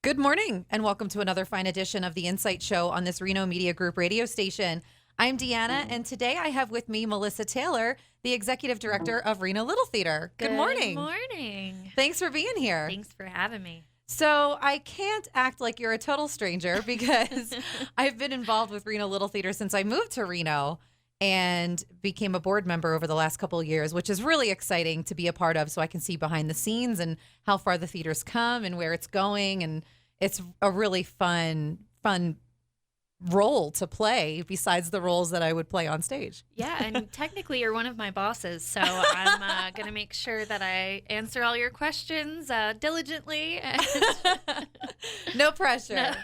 Good morning, and welcome to another fine edition of the Insight Show on this Reno Media Group radio station. I'm Deanna, and today I have with me Melissa Taylor, the Executive Director of Reno Little Theater. Good morning. Good morning. Thanks for being here. Thanks for having me. So I can't act like you're a total stranger because I've been involved with Reno Little Theater since I moved to Reno and became a board member over the last couple of years, which is really exciting to be a part of so I can see behind the scenes and how far the theater's come and where it's going. And it's a really fun role to play besides the roles that I would play on stage. Yeah, and technically you're one of my bosses, so I'm going to make sure that I answer all your questions diligently. No pressure. No.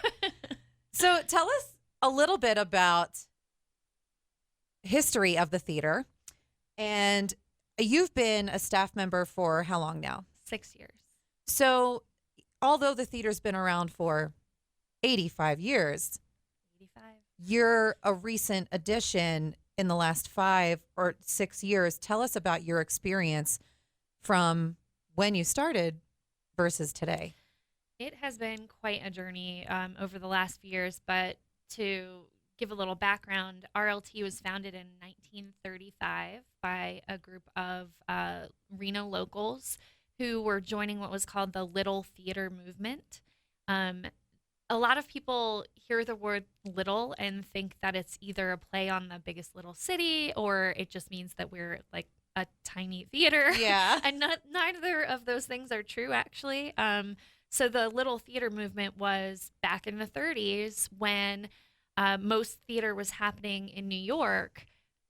So tell us a little bit about history of the theater. And you've been a staff member for how long now? 6 years. So although the theater's been around for 85 years, 85. you're a recent addition in the last 5 or 6 years. Tell us about your experience from when you started versus today. It has been quite a journey over the last few years, but to give a little background, RLT was founded in 1935 by a group of Reno locals who were joining what was called the Little Theater movement. A lot of people hear the word little and think that it's either a play on the biggest little city or it just means that we're like a tiny theater. Yeah. And neither of those things are true, actually. So the Little Theater movement was back in the 30s when most theater was happening in New York.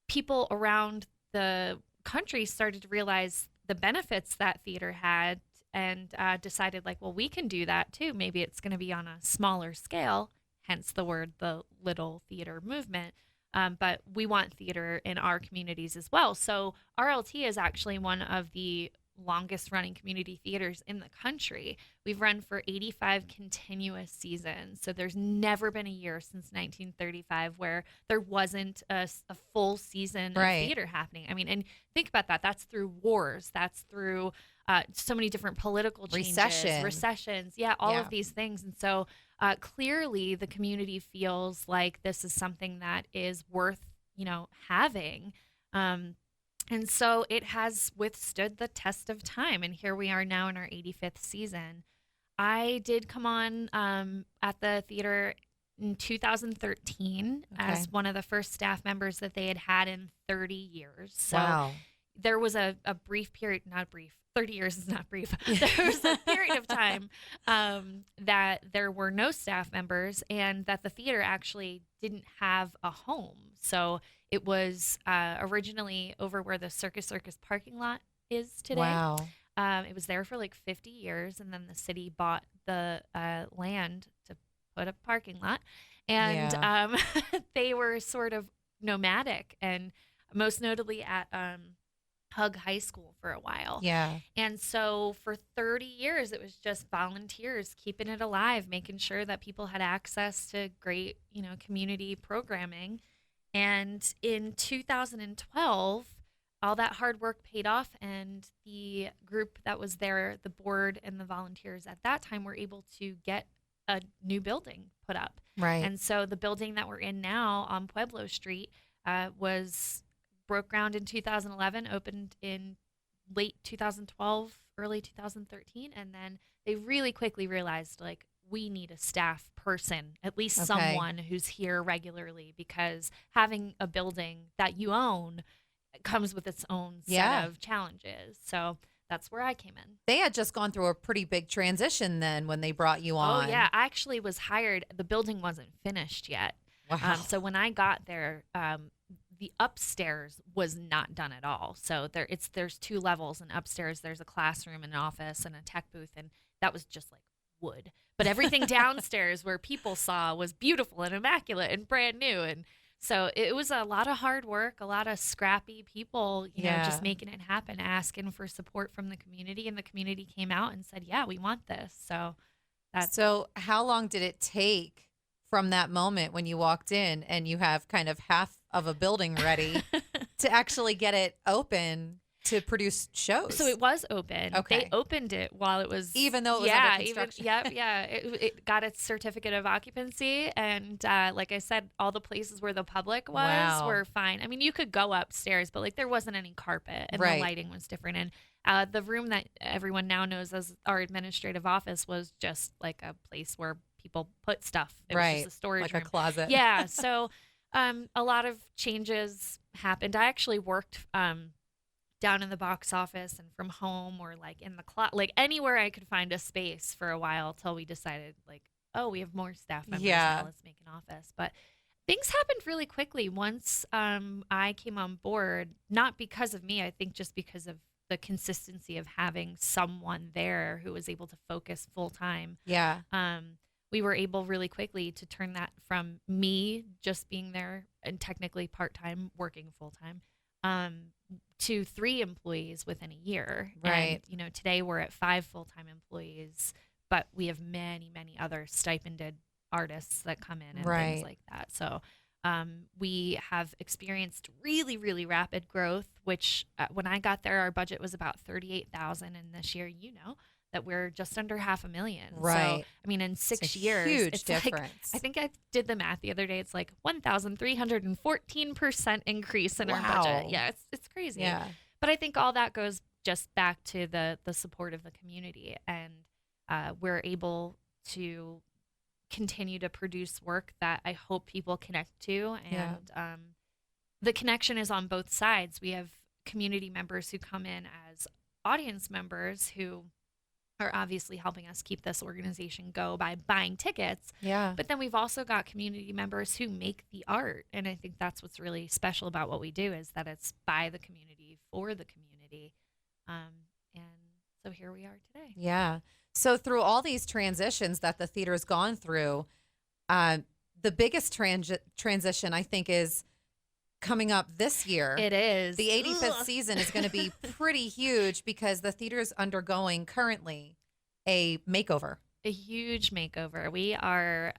People around the country started to realize the benefits that theater had and decided like, well, we can do that too. Maybe it's going to be on a smaller scale, hence the word, the Little Theater movement. But we want theater in our communities as well. So RLT is actually one of the longest running community theaters in the country. We've run for 85 continuous seasons. So there's never been a year since 1935 where there wasn't a full season of theater happening. I mean, and think about that. That's through wars. That's through so many different political changes, recessions. Yeah, all of these things. And so clearly the community feels like this is something that is worth, having. And so it has withstood the test of time. And here we are now in our 85th season. I did come on at the theater in 2013 as one of the first staff members that they had in 30 years. So there was a brief period, not brief, 30 years is not brief. There was a period of time that there were no staff members and that the theater actually didn't have a home. So it was originally over where the Circus parking lot is today. Wow. It was there for like 50 years, and then the city bought the land to put a parking lot. And they were sort of nomadic, and most notably at Hug High School for a while. Yeah. And so for 30 years, it was just volunteers keeping it alive, making sure that people had access to great, community programming. And in 2012, all that hard work paid off, and the group that was there, the board and the volunteers at that time, were able to get a new building put up. Right. And so the building that we're in now on Pueblo Street broke ground in 2011, opened in late 2012, early 2013, and then they really quickly realized, like, we need a staff person, at least someone who's here regularly, because having a building that you own comes with its own set of challenges. So that's where I came in. They had just gone through a pretty big transition then when they brought you on. Oh, yeah. I actually was hired. The building wasn't finished yet. Wow. So when I got there, the upstairs was not done at all. So there's 2 levels, and upstairs there's a classroom and an office and a tech booth, and that was just like wood. But everything downstairs where people saw was beautiful and immaculate and brand new. And so it was a lot of hard work, a lot of scrappy people, just making it happen, asking for support from the community. And the community came out and said, yeah, we want this. So how long did it take from that moment when you walked in and you have kind of half of a building ready to actually get it open to produce shows. So it was open. Okay. They opened it while it was, Even though it was under construction. It got its certificate of occupancy, and like I said, all the places where the public was were fine. I mean, you could go upstairs, but like there wasn't any carpet, and the lighting was different. And the room that everyone now knows as our administrative office was just like a place where people put stuff. It was just a storage room. A closet. Yeah. So a lot of changes happened. I actually worked down in the box office and from home, or like in the like anywhere I could find a space for a while till we decided like, oh, we have more staff members now, let's make an office. But things happened really quickly once I came on board, not because of me, I think just because of the consistency of having someone there who was able to focus full time. Yeah. We were able really quickly to turn that from me just being there and technically part-time, working full-time, to 3 employees within a year. Right. And, today we're at 5 full-time employees, but we have many, many other stipended artists that come in and things like that. So we have experienced really, really rapid growth, which when I got there, our budget was about $38,000. And this year, that we're just under $500,000. Right. So, I mean, in 6 years, huge it's difference. like, I think I did the math the other day. It's like 1,314% increase in our budget. Yeah, it's crazy. Yeah. But I think all that goes just back to the support of the community. And we're able to continue to produce work that I hope people connect to. And the connection is on both sides. We have community members who come in as audience members who are obviously helping us keep this organization go by buying tickets. Yeah. But then we've also got community members who make the art. And I think that's what's really special about what we do, is that it's by the community, for the community. And so here we are today. Yeah. So through all these transitions that the theater has gone through, the biggest transition, I think, is coming up this year. It is. The 85th season is going to be pretty huge because the theater is undergoing currently a makeover. A huge makeover. We are,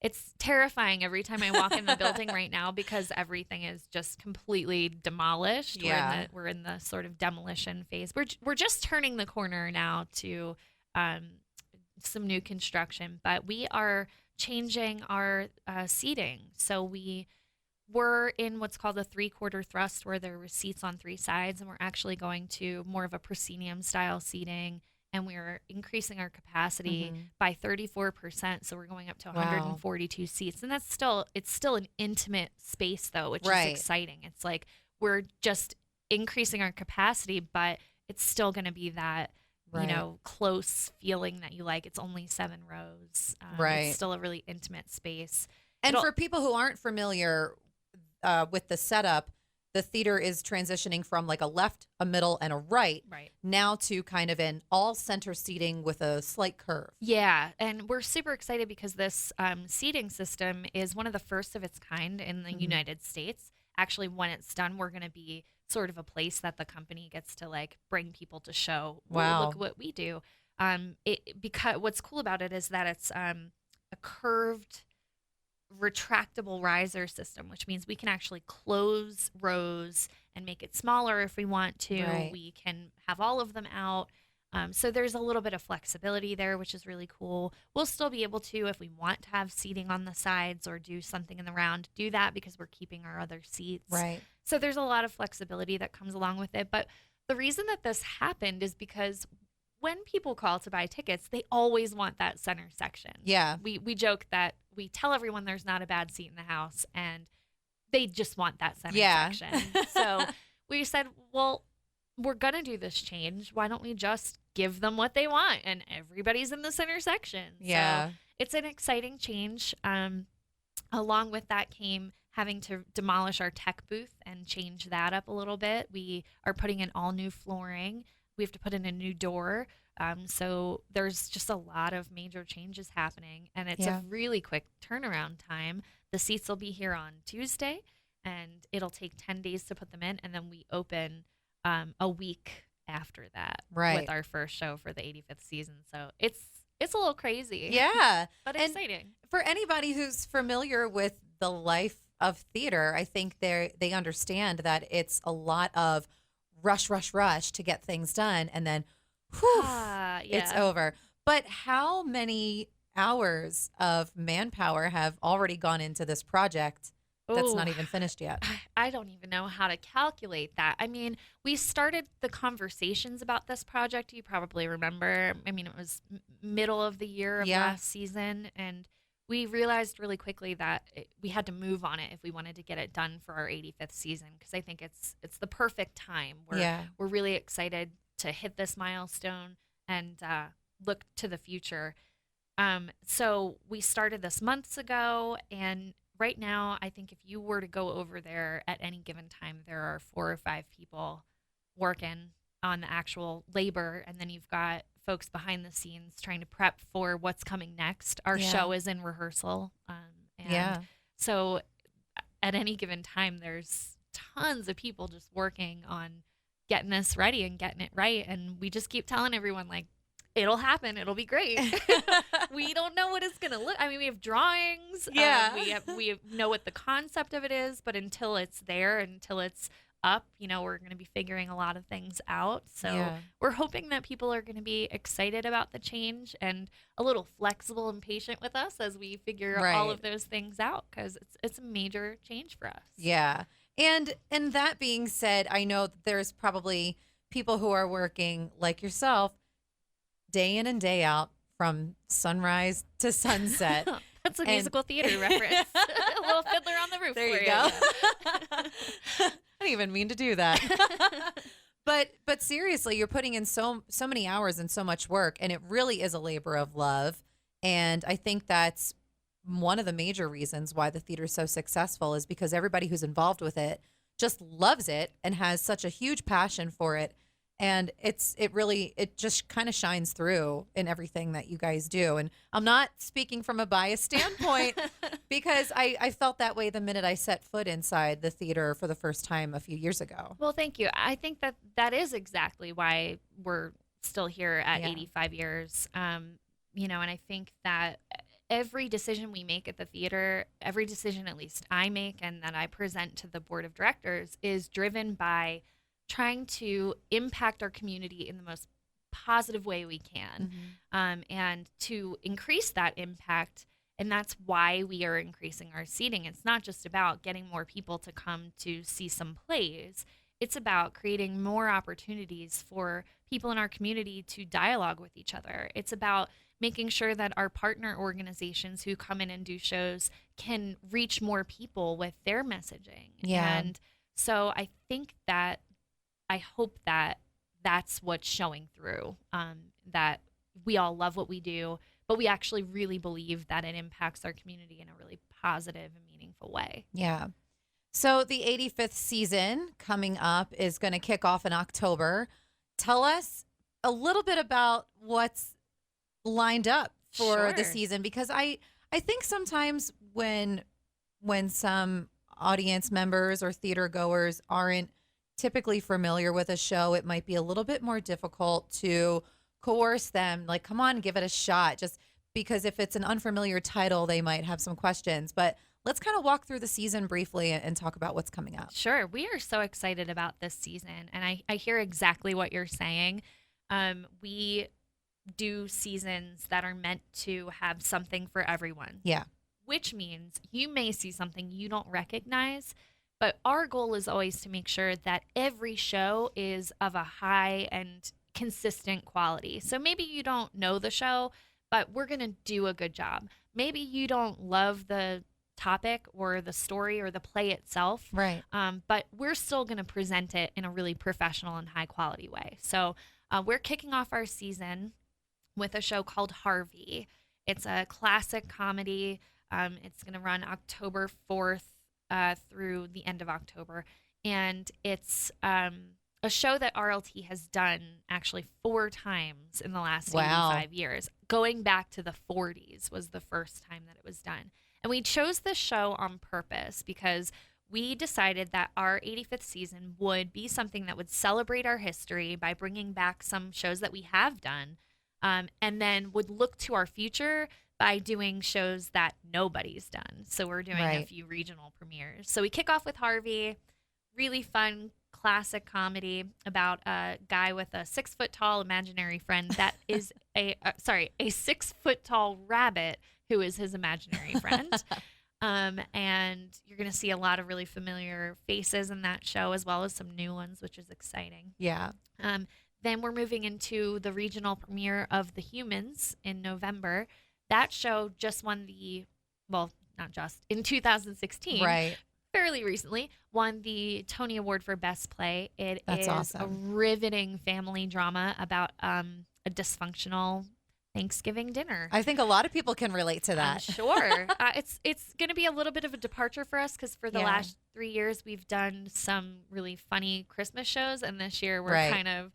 it's terrifying every time I walk in the building right now because everything is just completely demolished. Yeah. We're in the sort of demolition phase. We're just turning the corner now to some new construction, but we are changing our seating. So we're in what's called a 3/4 thrust, where there are seats on 3 sides, and we're actually going to more of a proscenium style seating, and we're increasing our capacity by 34%. So we're going up to 142 seats, and it's still an intimate space though, which is exciting. It's like we're just increasing our capacity, but it's still going to be that close feeling that you like. It's only 7 rows. It's still a really intimate space. And for people who aren't familiar with the setup, the theater is transitioning from like a left, a middle, and a right now to kind of an all center seating with a slight curve. Yeah, and we're super excited because this seating system is one of the first of its kind in the United States. Actually, when it's done, we're going to be sort of a place that the company gets to like bring people to show, wow, look what we do. Because what's cool about it is that it's a curved retractable riser system, which means we can actually close rows and make it smaller if we want to. We can have all of them out. So there's a little bit of flexibility there, which is really cool. We'll still be able to, if we want to have seating on the sides or do something in the round, do that because we're keeping our other seats. So there's a lot of flexibility that comes along with it. But the reason that this happened is because when people call to buy tickets, they always want that center section. Yeah. We joke that we tell everyone there's not a bad seat in the house, and they just want that center section. So we said, well, we're going to do this change. Why don't we just give them what they want? And everybody's in the center section. Yeah. So it's an exciting change. Along with that came having to demolish our tech booth and change that up a little bit. We are putting in all new flooring. We have to put in a new door. So there's just a lot of major changes happening, and it's a really quick turnaround time. The seats will be here on Tuesday, and it'll take 10 days to put them in, and then we open a week after that with our first show for the 85th season. So it's a little crazy. Yeah. But exciting. For anybody who's familiar with the life of theater, I think they understand that it's a lot of rush to get things done. And then, whew, it's Yeah. over. But how many hours of manpower have already gone into this project that's not Oh, even finished yet? I don't even know how to calculate that. I mean, we started the conversations about this project. You probably remember. I mean, it was middle of the year of Yeah. last season, and we realized really quickly that we had to move on it if we wanted to get it done for our 85th season, because I think it's the perfect time. We're really excited to hit this milestone and look to the future. So we started this months ago, and right now, I think if you were to go over there at any given time, there are 4 or 5 people working on the actual labor, and then you've got folks behind the scenes trying to prep for what's coming next. Our Yeah. show is in rehearsal, and Yeah. so at any given time, there's tons of people just working on getting this ready and getting it right, and we just keep telling everyone, like, it'll happen. It'll be great. We don't know what it's going to look. I mean, we have drawings. Yeah. We know what the concept of it is, but until it's there, until it's up, we're going to be figuring a lot of things out. So Yeah. we're hoping that people are going to be excited about the change and a little flexible and patient with us as we figure all Right. of those things out, because it's a major change for us. Yeah. And that being said, I know that there's probably people who are working like yourself day in and day out from sunrise to sunset. That's a And- musical theater reference. A little Fiddler on the Roof. There for you go. I didn't even mean to do that. But seriously, you're putting in so many hours and so much work, and it really is a labor of love. And I think that's one of the major reasons why the theater is so successful, is because everybody who's involved with it just loves it and has such a huge passion for it. And it just kind of shines through in everything that you guys do. And I'm not speaking from a biased standpoint, because I felt that way the minute I set foot inside the theater for the first time a few years ago. Well, thank you. I think that is exactly why we're still here at Yeah. 85 years. And I think that every decision we make at the theater, every decision at least I make and that I present to the board of directors, is driven by trying to impact our community in the most positive way we can, and to increase that impact. And that's why we are increasing our seating. It's not just about getting more people to come to see some plays. It's about creating more opportunities for people in our community to dialogue with each other. It's about making sure that our partner organizations who come in and do shows can reach more people with their messaging. Yeah. And so I think that I hope that that's what's showing through, that we all love what we do, but we actually really believe that it impacts our community in a really positive and meaningful way. Yeah. So the 85th season coming up is going to kick off in October. Tell us a little bit about what's lined up for the Sure. season, because I think sometimes when some audience members or theater goers aren't typically familiar with a show, it might be a little bit more difficult to coerce them, like, come on, give it a shot, just because if it's an unfamiliar title, they might have some questions. But let's kind of walk through the season briefly and talk about what's coming up. Sure. We are so excited about this season, and I hear exactly what you're saying. We do seasons that are meant to have something for everyone. Yeah. Which means you may see something you don't recognize, but our goal is always to make sure that every show is of a high and consistent quality. So maybe you don't know the show, but we're going to do a good job. Maybe you don't love the topic or the story or the play itself, Right. but we're still going to present it in a really professional and high quality way. So we're kicking off our season with a show called Harvey. It's a classic comedy. It's going to run October 4th through the end of October. And it's a show that RLT has done actually 4 times in the last Wow. 85 years. Going back to the 40s was the first time that it was done. And we chose this show on purpose because we decided that our 85th season would be something that would celebrate our history by bringing back some shows that we have done, and then would look to our future by doing shows that nobody's done. So we're doing a Right. few regional premieres. So we kick off with Harvey, really fun classic comedy about a guy with a 6 foot tall imaginary friend that is a 6 foot tall rabbit who is his imaginary friend. And you're going to see a lot of really familiar faces in that show, as well as some new ones, which is exciting. Yeah. Then we're moving into the regional premiere of The Humans in November. That show just won not just, in 2016. Right. Fairly recently, won the Tony Award for Best Play. That's is awesome. a riveting family drama about a dysfunctional Thanksgiving dinner. I think a lot of people can relate to that. I'm sure. It's going to be a little bit of a departure for us because for the last 3 years, we've done some really funny Christmas shows. And this year, we're kind of,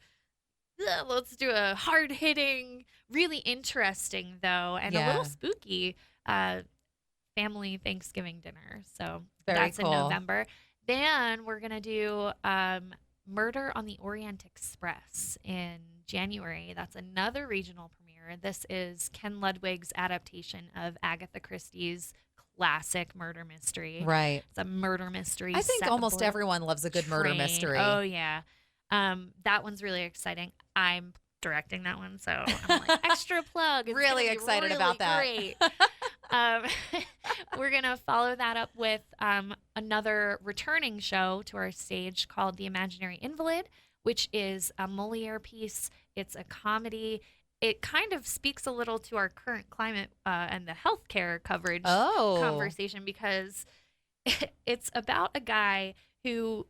let's do a hard-hitting, really interesting, though, and a little spooky family Thanksgiving dinner. So that's cool. in November. Then we're going to do Murder on the Orient Express in January. That's another regional premiere. This is Ken Ludwig's adaptation of Agatha Christie's classic murder mystery. Right. It's a murder mystery. I think almost everyone loves a good murder mystery. Oh, yeah. That one's really exciting. I'm directing that one, so I'm like, extra plug. It's really excited about that. Great. We're going to follow that up with another returning show to our stage called The Imaginary Invalid, which is a Moliere piece. It's a comedy. It kind of speaks a little to our current climate and the healthcare coverage conversation, because it's about a guy who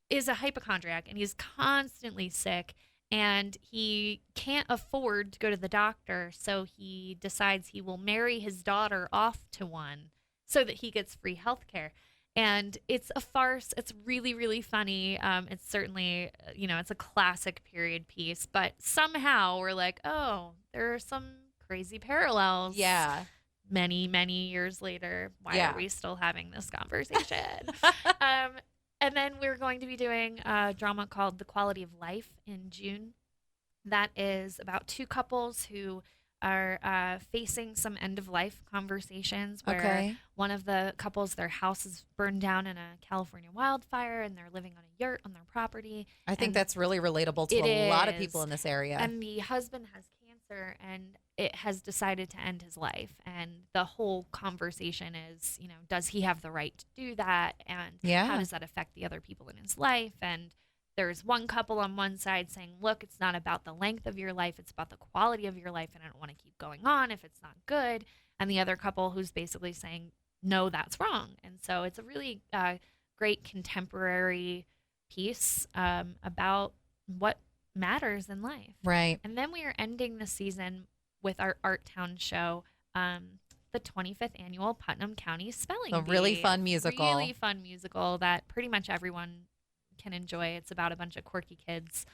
is a hypochondriac and he's constantly sick. And he can't afford to go to the doctor, so he decides he will marry his daughter off to one so that he gets free health care. And it's a farce. It's really, really funny. It's certainly, it's a classic period piece. But somehow we're like, oh, there are some crazy parallels. Yeah. Many, many years later, why are we still having this conversation? And then we're going to be doing a drama called The Quality of Life in June. That is about two couples who are facing some end-of-life conversations where one of the couples, their house is burned down in a California wildfire, and they're living on a yurt on their property. I think that's really relatable to a lot of people in this area. And the husband has cancer, and it has decided to end his life. And the whole conversation is, does he have the right to do that? And how does that affect the other people in his life? And there's one couple on one side saying, look, it's not about the length of your life. It's about the quality of your life. And I don't want to keep going on if it's not good. And the other couple who's basically saying, no, that's wrong. And so it's a really great contemporary piece about what matters in life. Right. And then we are ending the season with our Art Town show, the 25th annual Putnam County Spelling Bee. A really fun musical. Really fun musical that pretty much everyone can enjoy. It's about a bunch of quirky kids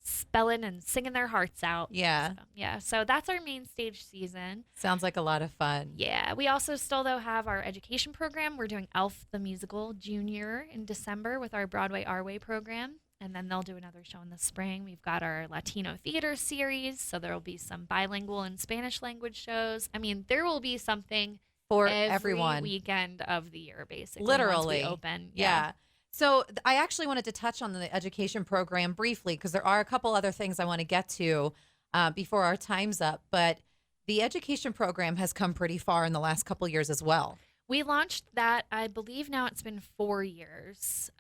spelling and singing their hearts out. Yeah. So that's our main stage season. Sounds like a lot of fun. Yeah. We also still, though, have our education program. We're doing Elf the Musical Junior in December with our Broadway Our Way program. And then they'll do another show in the spring. We've got our Latino theater series, so there will be some bilingual and Spanish language shows. I mean, there will be something for every everyone weekend of the year, basically. Literally. Once we open. Yeah. So I actually wanted to touch on the education program briefly because there are a couple other things I want to get to before our time's up. But the education program has come pretty far in the last couple years as well. We launched that, I believe now it's been 4 years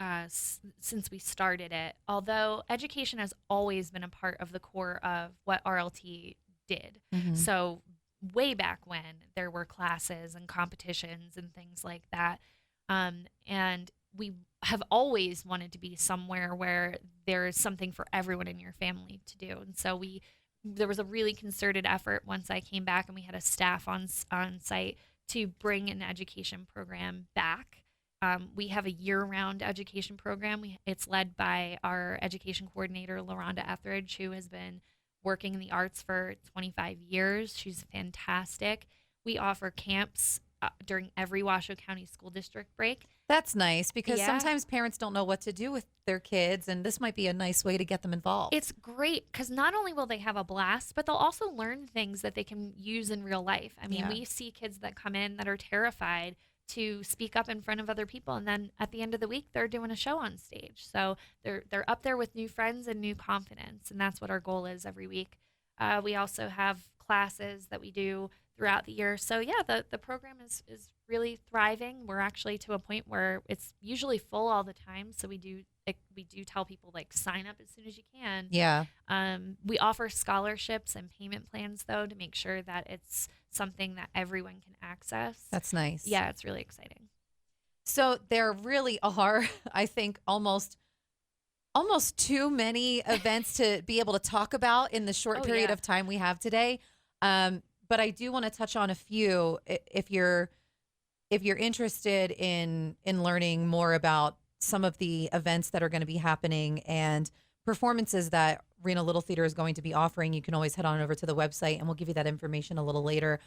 since we started it, although education has always been a part of the core of what RLT did. Mm-hmm. So way back when there were classes and competitions and things like that. And we have always wanted to be somewhere where there is something for everyone in your family to do. And so there was a really concerted effort once I came back and we had a staff on site to bring an education program back. We have a year-round education program. It's led by our education coordinator, LaRonda Etheridge, who has been working in the arts for 25 years. She's fantastic. We offer camps during every Washoe County School District break. That's nice because sometimes parents don't know what to do with their kids, and this might be a nice way to get them involved. It's great because not only will they have a blast, but they'll also learn things that they can use in real life. I mean, we see kids that come in that are terrified to speak up in front of other people, and then at the end of the week they're doing a show on stage. So they're up there with new friends and new confidence, and that's what our goal is every week. We also have classes that we do throughout the year. So yeah, the program is really thriving. We're actually to a point where it's usually full all the time. So we do tell people, like, sign up as soon as you can. Yeah. We offer scholarships and payment plans, though, to make sure that it's something that everyone can access. That's nice. Yeah, it's really exciting. So there really are, I think, almost too many events to be able to talk about in the short period of time we have today. But I do want to touch on a few if you're interested in learning more about some of the events that are going to be happening and performances that Reno Little Theater is going to be offering. You can always head on over to the website and we'll give you that information a little later.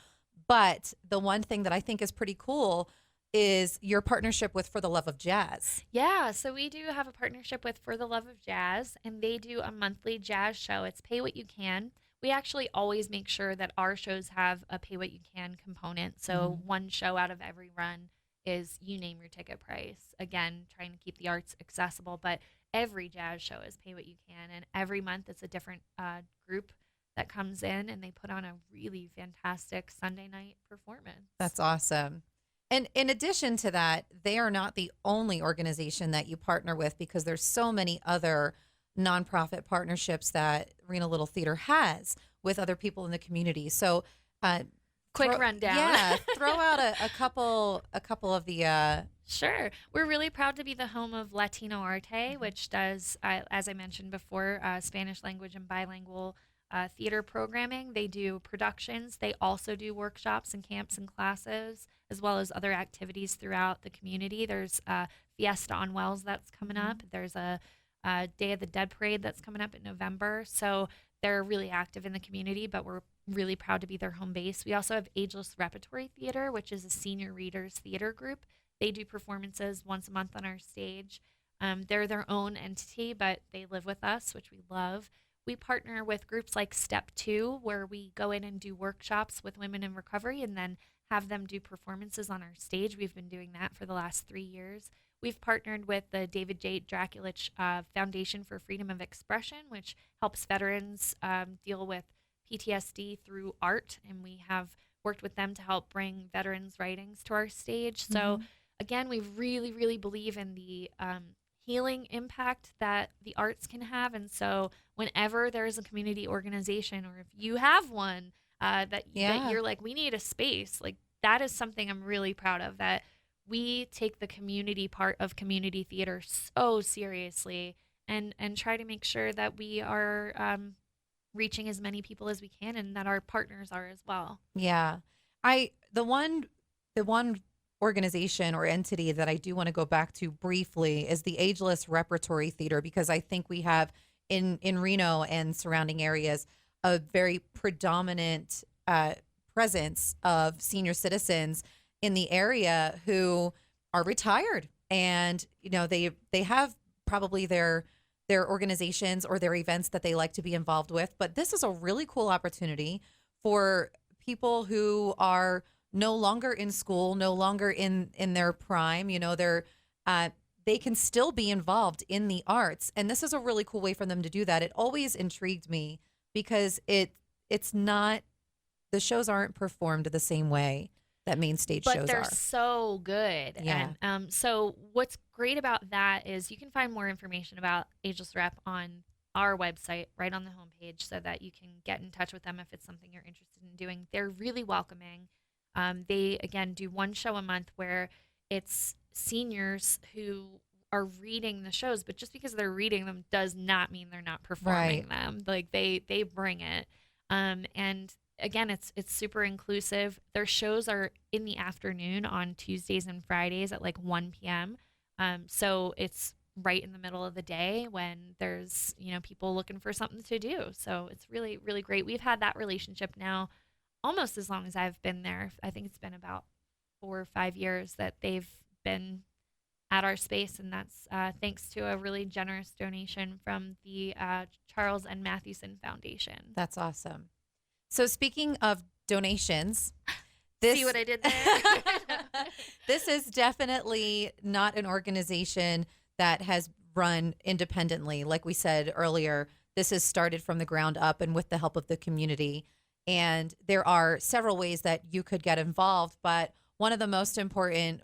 But the one thing that I think is pretty cool is your partnership with For the Love of Jazz. Yeah, so we do have a partnership with For the Love of Jazz, and they do a monthly jazz show. It's pay what you can. We actually always make sure that our shows have a pay what you can component. So one show out of every run is you name your ticket price. Again, trying to keep the arts accessible, but every jazz show is pay what you can. And every month it's a different group that comes in, and they put on a really fantastic Sunday night performance. That's awesome. And in addition to that, they are not the only organization that you partner with, because there's so many other nonprofit partnerships that Reno Little Theater has with other people in the community. So quick rundown. Yeah, throw out a couple of the Sure. We're really proud to be the home of Latino Arte, which does, as I mentioned before, Spanish language and bilingual theater programming. They do productions. They also do workshops and camps and classes, as well as other activities throughout the community. There's Fiesta on Wells that's coming up. There's a Day of the Dead Parade that's coming up in November. So they're really active in the community, but we're really proud to be their home base. We also have Ageless Repertory Theater, which is a senior readers theater group. They do performances once a month on our stage. They're their own entity, but they live with us, which we love. We partner with groups like Step 2, where we go in and do workshops with women in recovery and then have them do performances on our stage. We've been doing that for the last 3 years. We've partnered with the David J. Draculich Foundation for Freedom of Expression, which helps veterans deal with PTSD through art, and we have worked with them to help bring veterans' writings to our stage. So again, we really, really believe in the healing impact that the arts can have. And so whenever there's a community organization, or if you have one that you're like, we need a space, like, that is something I'm really proud of, that we take the community part of community theater so seriously and try to make sure that we are reaching as many people as we can, and that our partners are as well. Yeah. The one organization or entity that I do want to go back to briefly is the Ageless Repertory Theater, because I think we have in Reno and surrounding areas a very predominant presence of senior citizens in the area who are retired, and they have probably their organizations or their events that they like to be involved with. But this is a really cool opportunity for people who are no longer in school, no longer in their prime. They can still be involved in the arts, and this is a really cool way for them to do that. It always intrigued me because it's not, the shows aren't performed the same way that main stage shows are. But they're so good. Yeah. And so what's great about that is you can find more information about Ageless Rep on our website, right on the homepage, so that you can get in touch with them if it's something you're interested in doing. They're really welcoming. They, again, do one show a month where it's seniors who are reading the shows, but just because they're reading them does not mean they're not performing them. Like, they bring it. And again, it's super inclusive. Their shows are in the afternoon on Tuesdays and Fridays at like 1 p.m. So it's right in the middle of the day when there's, people looking for something to do. So it's really, really great. We've had that relationship now almost as long as I've been there. I think it's been about 4 or 5 years that they've been at our space, and that's thanks to a really generous donation from the Charles and Mathewson Foundation. That's awesome. So speaking of donations, See what I did there? This is definitely not an organization that has run independently. Like we said earlier, this is started from the ground up and with the help of the community. And there are several ways that you could get involved. But one of the most important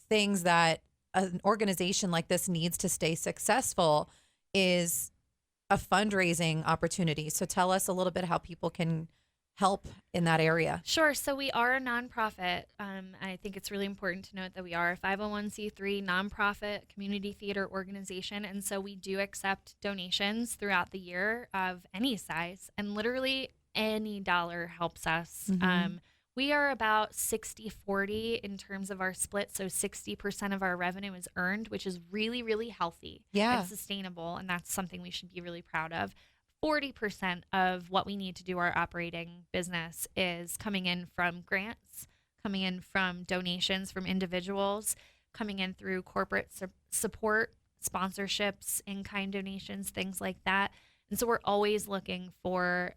things that an organization like this needs to stay successful is a fundraising opportunity. So tell us a little bit how people can help in that area. Sure. So we are a nonprofit. I think it's really important to note that we are a 501c3 nonprofit community theater organization. And so we do accept donations throughout the year of any size, and literally any dollar helps us. We are about 60-40 in terms of our split. So 60% of our revenue is earned, which is really, really healthy and sustainable. And that's something we should be really proud of. 40% of what we need to do our operating business is coming in from grants, coming in from donations from individuals, coming in through corporate support, sponsorships, in-kind donations, things like that. And so we're always looking for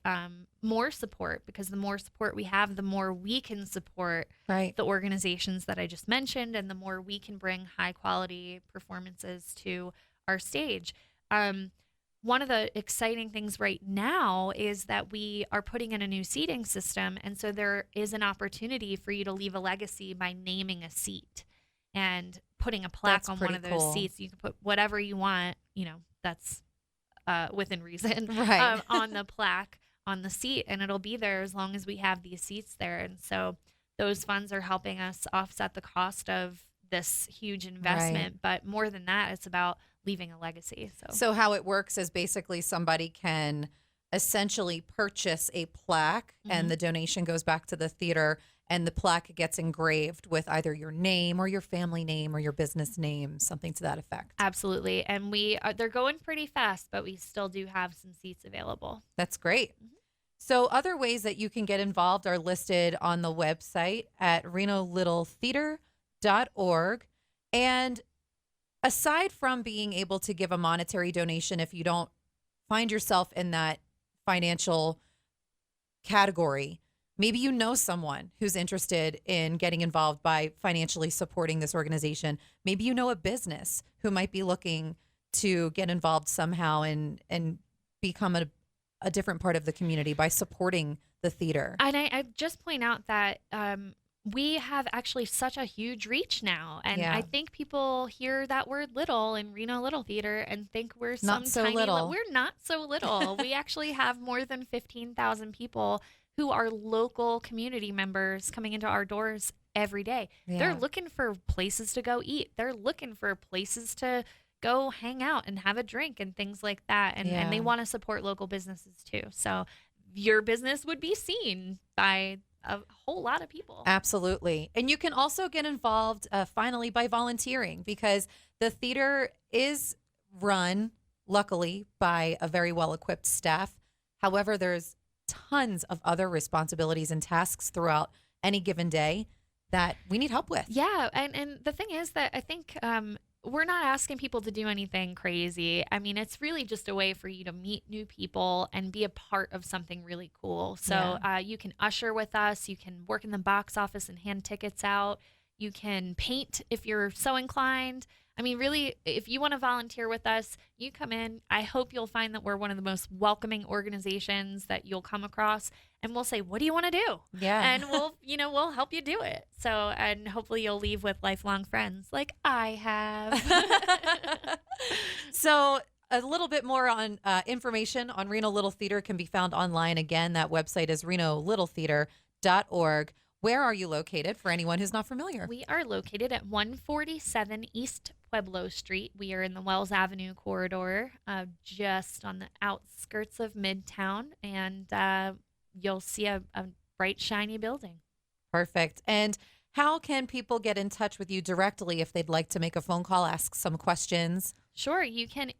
more support, because the more support we have, the more we can support the organizations that I just mentioned, and the more we can bring high quality performances to our stage. One of the exciting things right now is that we are putting in a new seating system. And so there is an opportunity for you to leave a legacy by naming a seat and putting a plaque on one of those seats. You can put whatever you want, that's within reason, on the plaque on the seat, and it'll be there as long as we have these seats there. And so those funds are helping us offset the cost of this huge investment. But more than that, it's about leaving a legacy. So how it works is basically somebody can essentially purchase a plaque, and the donation goes back to the theater, and the plaque gets engraved with either your name or your family name or your business name, something to that effect. Absolutely. And they're going pretty fast, but we still do have some seats available. That's great. So other ways that you can get involved are listed on the website at renolittletheater.org. And aside from being able to give a monetary donation, if you don't find yourself in that financial category, maybe you know someone who's interested in getting involved by financially supporting this organization. Maybe you know a business who might be looking to get involved somehow and become a different part of the community by supporting the theater. And I just point out that we have actually such a huge reach now. And I think people hear that word little in Reno Little Theater and think we're not so little. We're not so little. We actually have more than 15,000 people who are local community members coming into our doors every day. They're looking for places to go eat. They're looking for places to go hang out and have a drink and things like that. And they want to support local businesses too. So your business would be seen by a whole lot of people. Absolutely. And you can also get involved finally by volunteering, because the theater is run, luckily, by a very well-equipped staff. However, there's tons of other responsibilities and tasks throughout any given day that we need help with. Yeah. And the thing is that I think we're not asking people to do anything crazy. I mean, it's really just a way for you to meet new people and be a part of something really cool. So you can usher with us. You can work in the box office and hand tickets out. You can paint if you're so inclined. I mean, really, if you want to volunteer with us, you come in. I hope you'll find that we're one of the most welcoming organizations that you'll come across, and we'll say, what do you want to do? Yeah. And we'll help you do it. So, and hopefully you'll leave with lifelong friends like I have. So a little bit more on information on Reno Little Theater can be found online. Again, that website is renolittletheater.org. Where are you located for anyone who's not familiar? We are located at 147 East Pueblo Street. We are in the Wells Avenue corridor, just on the outskirts of Midtown, and you'll see a bright, shiny building. Perfect. And how can people get in touch with you directly if they'd like to make a phone call, ask some questions? Sure. You can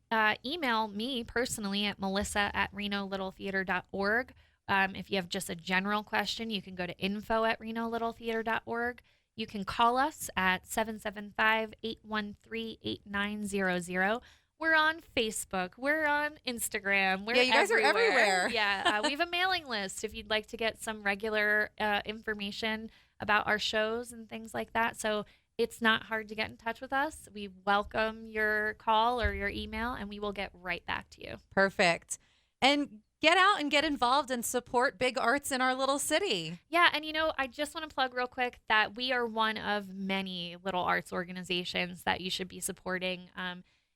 email me personally at melissa@renolittletheater.org. If you have just a general question, you can go to info@renolittletheater.org. You can call us at 775-813-8900. We're on Facebook. We're on Instagram. We're you guys everywhere. are everywhere. Yeah, we have a mailing list if you'd like to get some regular information about our shows and things like that. So it's not hard to get in touch with us. We welcome your call or your email, and we will get right back to you. Perfect. And get out and get involved and support big arts in our little city. Yeah, and I just want to plug real quick that we are one of many little arts organizations that you should be supporting.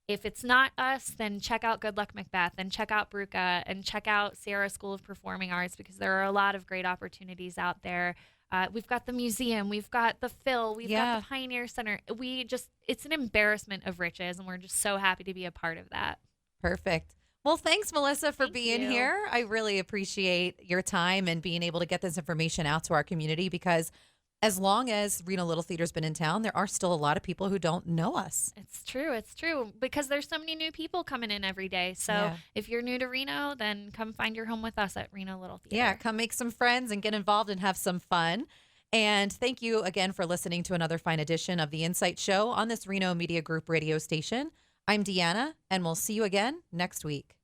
If it's not us, then check out Good Luck Macbeth and check out Bruca and check out Sierra School of Performing Arts, because there are a lot of great opportunities out there. We've got the museum, we've got the Phil, we've got the Pioneer Center. It's an embarrassment of riches, and we're just so happy to be a part of that. Perfect. Well, thanks, Melissa, for being here. I really appreciate your time and being able to get this information out to our community, because as long as Reno Little Theater's been in town, there are still a lot of people who don't know us. It's true. It's true. Because there's so many new people coming in every day. So if you're new to Reno, then come find your home with us at Reno Little Theater. Yeah, come make some friends and get involved and have some fun. And thank you again for listening to another fine edition of The Insight Show on this Reno Media Group radio station. I'm Deanna, and we'll see you again next week.